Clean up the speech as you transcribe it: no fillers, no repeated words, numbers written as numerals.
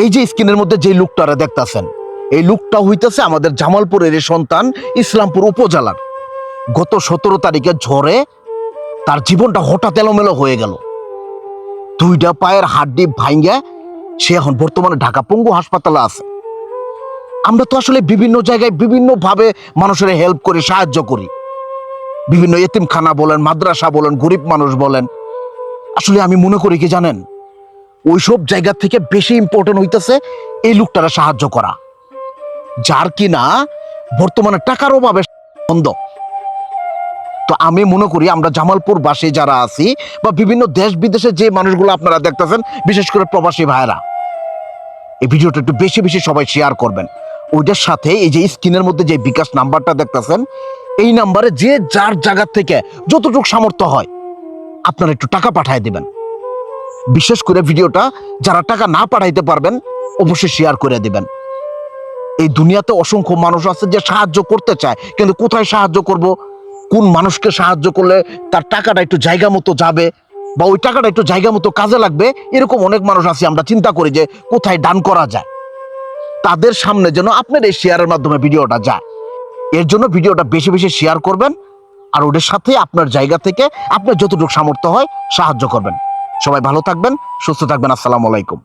এই যে স্ক্রিনের মধ্যে যে লোকটারা দেখতেছেন, এই লোকটা হইতেছে আমাদের জামালপুরের সন্তান, ইসলামপুর উপজেলার। গত 17 তারিখে ঝড়ে তার জীবনটা হঠাৎ এলোমেলো হয়ে গেল। দুইটা পায়ের হাড্ডি ভাঙ্গে সে এখন বর্তমানে ঢাকা পঙ্গু হাসপাতালে আছে। আমরা তো আসলে বিভিন্ন জায়গায় বিভিন্ন ভাবে মানুষের হেল্প করি, সাহায্য করি। বিভিন্ন এতিমখানা বলেন, মাদ্রাসা বলেন, গরিব মানুষ বলেন। আসলে আমি মনে করি কি জানেন, ওইসব জায়গা থেকে বেশি ইম্পর্টেন্ট হইতেছে এই লোকটারা সাহায্য করা, যার কিনা বর্তমানে টাকার অভাবে বন্ধ। তো আমি মনে করি আমরা জামালপুর বাসী যারা আছি বা বিভিন্ন দেশ বিদেশে যে মানুষগুলো আপনারা দেখতেছেন, বিশেষ করে প্রবাসী ভাইরা, এই ভিডিওটা একটু বেশি বেশি সবাই শেয়ার করবেন। ওইটার সাথে এই যে স্ক্রিনের মধ্যে যে বিকাশ নাম্বারটা দেখতেছেন, এই নাম্বারে যে যার জায়গা থেকে যতটুকু সামর্থ্য হয় আপনারা একটু টাকা পাঠিয়ে দিবেন। বিশেষ করে ভিডিওটা যারা টাকা না পাঠাইতে পারবেন অবশ্যই শেয়ার করে দিবেন। এই দুনিয়াতে অসংখ্য মানুষ আছে যে সাহায্য করতে চায়, কিন্তু কোথায় সাহায্য করব, কোন মানুষকে সাহায্য করলে তার টাকাটা একটু জায়গা মতো যাবে বা ওই টাকাটা একটু জায়গা মতো কাজে লাগবে, এরকম অনেক মানুষ আছে। আমরা চিন্তা করি যে কোথায় দান করা যায়, তাদের সামনে যেন আপনার এই শেয়ারের মাধ্যমে ভিডিওটা যায়। এর জন্য ভিডিওটা বেশি বেশি শেয়ার করবেন, আর ওদের সাথে আপনার জায়গা থেকে আপনার যতটুকু সামর্থ্য হয় সাহায্য করবেন। সবাই ভালো থাকবেন, সুস্থ থাকবেন। আসসালামু আলাইকুম।